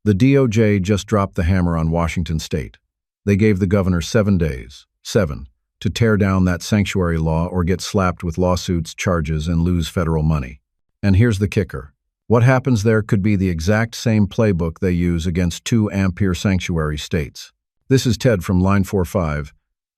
The DOJ just dropped the hammer on Washington state. They gave the governor 7 days, to tear down that sanctuary law or get slapped with lawsuits, charges, and lose federal money. And here's the kicker. What happens there could be the exact same playbook they use against 2 Ampere sanctuary states. This is Ted from Line 45,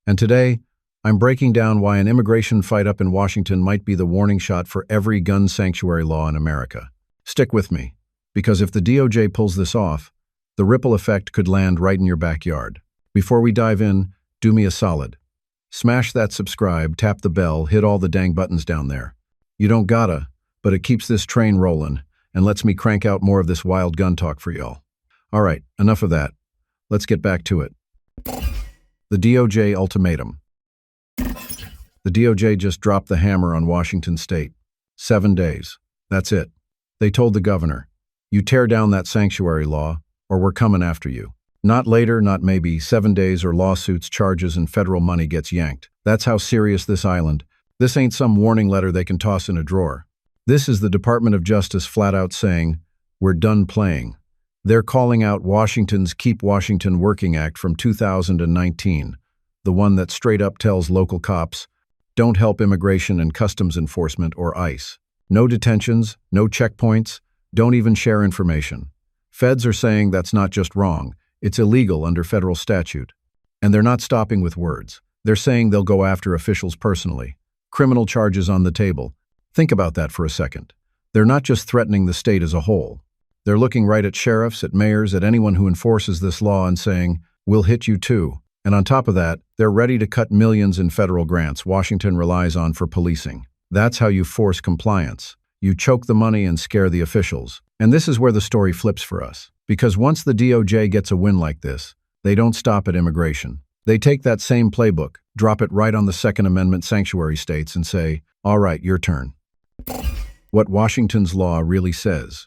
and today, I'm breaking down why an immigration fight up in Washington might be the warning shot for every gun sanctuary law in America. Stick with me, because if the DOJ pulls this off, the ripple effect could land right in your backyard. Before we dive in, do me a solid. Smash that subscribe, tap the bell, hit all the dang buttons down there. You don't gotta, but it keeps this train rolling and lets me crank out more of this wild gun talk for y'all. All right, enough of that. Let's get back to it. The DOJ ultimatum. The DOJ just dropped the hammer on Washington state. 7 days. That's it. They told the governor, you tear down that sanctuary law, or we're coming after you. Not later, not maybe, 7 days or lawsuits, charges, and federal money gets yanked. That's how serious this island. This ain't some warning letter they can toss in a drawer. This is the Department of Justice flat out saying, we're done playing. They're calling out Washington's Keep Washington Working Act from 2019, the one that straight up tells local cops, don't help Immigration and Customs Enforcement or ICE. No detentions, no checkpoints, don't even share information. Feds are saying that's not just wrong, it's illegal under federal statute. And they're not stopping with words. They're saying they'll go after officials personally. Criminal charges on the table. Think about that for a second. They're not just threatening the state as a whole. They're looking right at sheriffs, at mayors, at anyone who enforces this law and saying, we'll hit you too. And on top of that, they're ready to cut millions in federal grants Washington relies on for policing. That's how you force compliance. You choke the money and scare the officials. And this is where the story flips for us. Because once the DOJ gets a win like this, they don't stop at immigration. They take that same playbook, drop it right on the Second Amendment sanctuary states and say, all right, your turn. What Washington's law really says.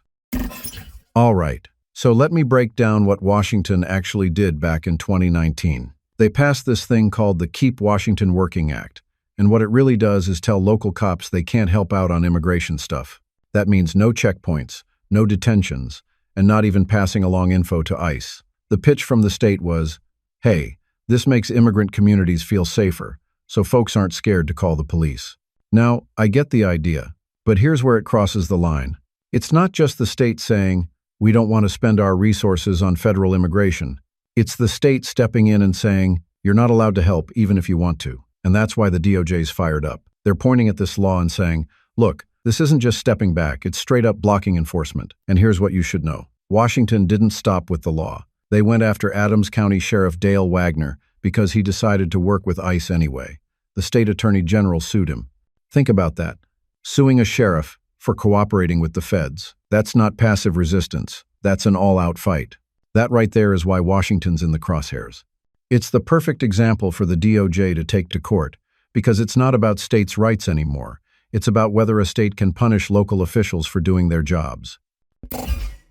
All right, so let me break down what Washington actually did back in 2019. They passed this thing called the Keep Washington Working Act, and what it really does is tell local cops they can't help out on immigration stuff. That means no checkpoints, no detentions, and not even passing along info to ICE. The pitch from the state was, hey, this makes immigrant communities feel safer, so folks aren't scared to call the police. Now, I get the idea, but here's where it crosses the line. It's not just the state saying, we don't want to spend our resources on federal immigration. It's the state stepping in and saying, you're not allowed to help even if you want to. And that's why the DOJ's fired up. They're pointing at this law and saying, look, this isn't just stepping back, it's straight up blocking enforcement. And here's what you should know. Washington didn't stop with the law. They went after Adams County Sheriff Dale Wagner because he decided to work with ICE anyway. The state attorney general sued him. Think about that. Suing a sheriff for cooperating with the feds. That's not passive resistance. That's an all-out fight. That right there is why Washington's in the crosshairs. It's the perfect example for the DOJ to take to court, because it's not about states' rights anymore. It's about whether a state can punish local officials for doing their jobs.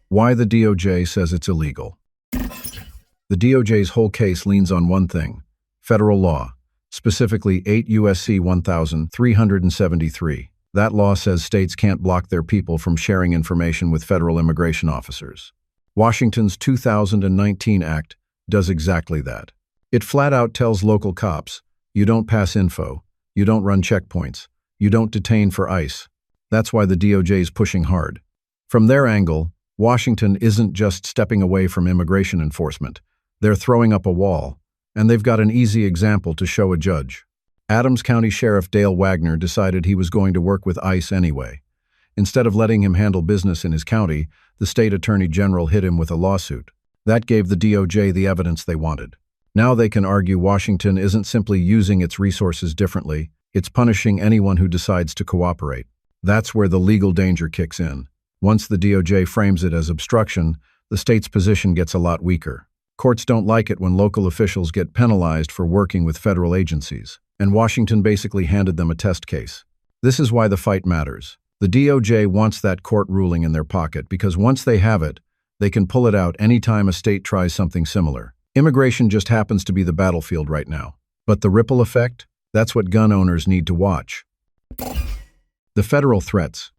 Why the DOJ says it's illegal. The DOJ's whole case leans on one thing: federal law, specifically 8 U.S.C. 1373. That law says states can't block their people from sharing information with federal immigration officers. Washington's 2019 Act does exactly that. It flat out tells local cops, you don't pass info, you don't run checkpoints, you don't detain for ICE. That's why the DOJ's pushing hard. From their angle, Washington isn't just stepping away from immigration enforcement. They're throwing up a wall, and they've got an easy example to show a judge. Adams County Sheriff Dale Wagner decided he was going to work with ICE anyway. Instead of letting him handle business in his county, the state attorney general hit him with a lawsuit. That gave the DOJ the evidence they wanted. Now they can argue Washington isn't simply using its resources differently, it's punishing anyone who decides to cooperate. That's where the legal danger kicks in. Once the DOJ frames it as obstruction, the state's position gets a lot weaker. Courts don't like it when local officials get penalized for working with federal agencies, and Washington basically handed them a test case. This is why the fight matters. The DOJ wants that court ruling in their pocket because once they have it, they can pull it out anytime a state tries something similar. Immigration just happens to be the battlefield right now. But the ripple effect? That's what gun owners need to watch. The federal threats.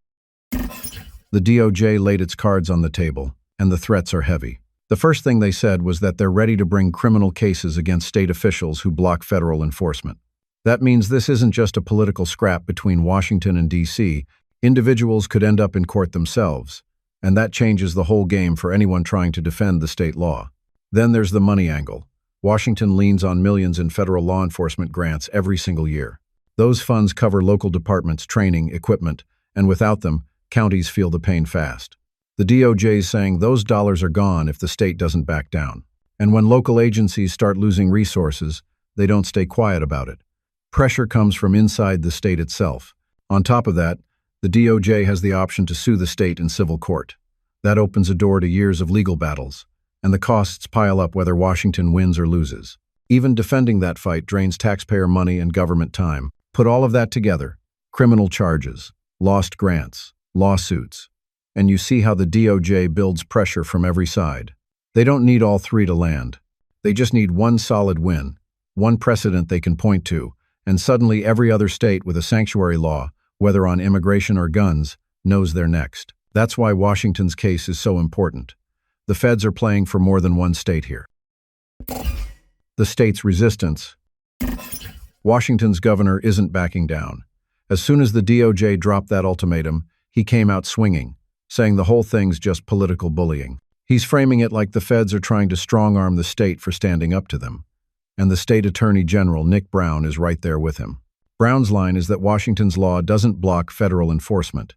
The DOJ laid its cards on the table, and the threats are heavy. The first thing they said was that they're ready to bring criminal cases against state officials who block federal enforcement. That means this isn't just a political scrap between Washington and D.C. Individuals could end up in court themselves, and that changes the whole game for anyone trying to defend the state law. Then there's the money angle. Washington leans on millions in federal law enforcement grants every single year. Those funds cover local departments, training, equipment, and without them, counties feel the pain fast. The DOJ is saying those dollars are gone if the state doesn't back down. And when local agencies start losing resources, they don't stay quiet about it. Pressure comes from inside the state itself. On top of that, the DOJ has the option to sue the state in civil court. That opens a door to years of legal battles, and the costs pile up whether Washington wins or loses. Even defending that fight drains taxpayer money and government time. Put all of that together, criminal charges, lost grants, lawsuits, and you see how the DOJ builds pressure from every side. They don't need all three to land. They just need one solid win, one precedent they can point to, and suddenly every other state with a sanctuary law, whether on immigration or guns, knows they're next. That's why Washington's case is so important. The feds are playing for more than one state here. The state's resistance. Washington's governor isn't backing down. As soon as the DOJ dropped that ultimatum, he came out swinging, saying the whole thing's just political bullying. He's framing it like the feds are trying to strong-arm the state for standing up to them. And the state attorney general, Nick Brown, is right there with him. Brown's line is that Washington's law doesn't block federal enforcement.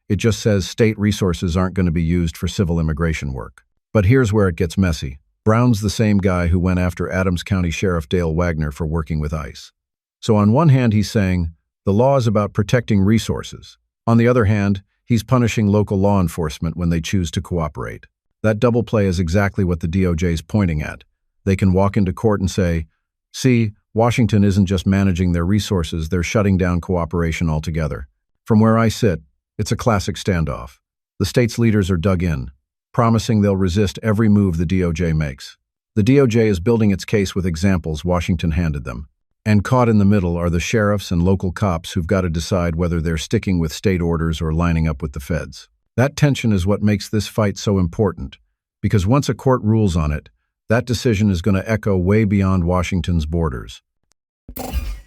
It just says state resources aren't going to be used for civil immigration work. But here's where it gets messy. Brown's the same guy who went after Adams County Sheriff Dale Wagner for working with ICE. So on one hand, he's saying, the law is about protecting resources. On the other hand, he's punishing local law enforcement when they choose to cooperate. That double play is exactly what the DOJ is pointing at. They can walk into court and say, see, Washington isn't just managing their resources, they're shutting down cooperation altogether. From where I sit, it's a classic standoff. The state's leaders are dug in, promising they'll resist every move the DOJ makes. The DOJ is building its case with examples Washington handed them. And caught in the middle are the sheriffs and local cops who've got to decide whether they're sticking with state orders or lining up with the feds. That tension is what makes this fight so important, because once a court rules on it, that decision is going to echo way beyond Washington's borders.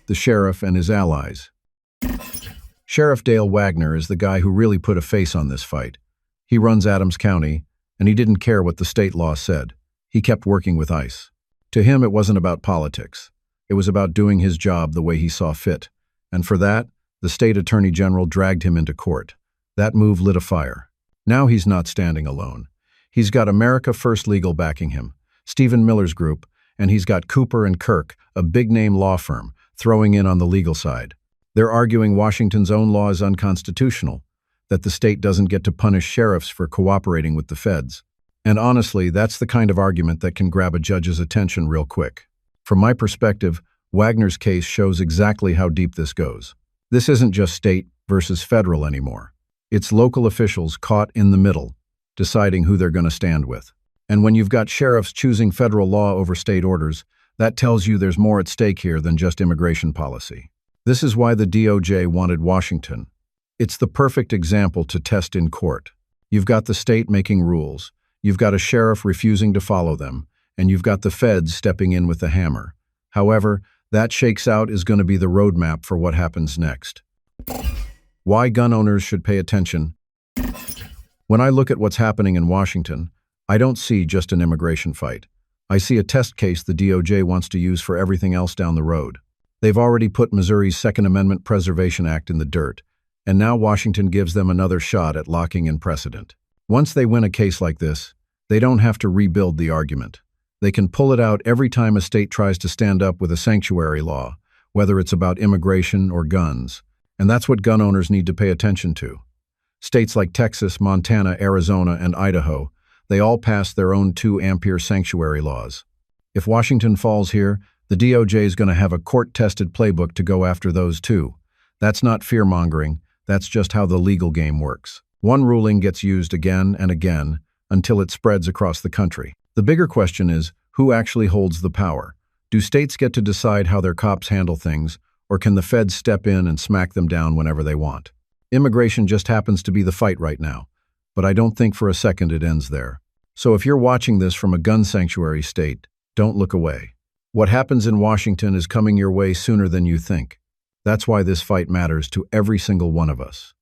The sheriff and his allies. Sheriff Dale Wagner is the guy who really put a face on this fight. He runs Adams County, and he didn't care what the state law said. He kept working with ICE. To him, it wasn't about politics. It was about doing his job the way he saw fit. And for that, the state attorney general dragged him into court. That move lit a fire. Now he's not standing alone. He's got America First Legal backing him, Stephen Miller's group, and he's got Cooper and Kirk, a big-name law firm, throwing in on the legal side. They're arguing Washington's own law is unconstitutional, that the state doesn't get to punish sheriffs for cooperating with the feds. And honestly, that's the kind of argument that can grab a judge's attention real quick. From my perspective, Wagner's case shows exactly how deep this goes. This isn't just state versus federal anymore. It's local officials caught in the middle, deciding who they're going to stand with. And when you've got sheriffs choosing federal law over state orders, that tells you there's more at stake here than just immigration policy. This is why the DOJ wanted Washington. It's the perfect example to test in court. You've got the state making rules, you've got a sheriff refusing to follow them, and you've got the feds stepping in with the hammer. However, that shakeout is going to be the roadmap for what happens next. Why gun owners should pay attention. When I look at what's happening in Washington, I don't see just an immigration fight. I see a test case the DOJ wants to use for everything else down the road. They've already put Missouri's Second Amendment Preservation Act in the dirt, and now Washington gives them another shot at locking in precedent. Once they win a case like this, they don't have to rebuild the argument. They can pull it out every time a state tries to stand up with a sanctuary law, whether it's about immigration or guns. And that's what gun owners need to pay attention to. States like Texas, Montana, Arizona, and Idaho, they all passed their own 2-ampere sanctuary laws. If Washington falls here, the DOJ is going to have a court-tested playbook to go after those too. That's not fear-mongering, that's just how the legal game works. One ruling gets used again and again until it spreads across the country. The bigger question is, who actually holds the power? Do states get to decide how their cops handle things, or can the feds step in and smack them down whenever they want? Immigration just happens to be the fight right now, but I don't think for a second it ends there. So if you're watching this from a gun sanctuary state, don't look away. What happens in Washington is coming your way sooner than you think. That's why this fight matters to every single one of us.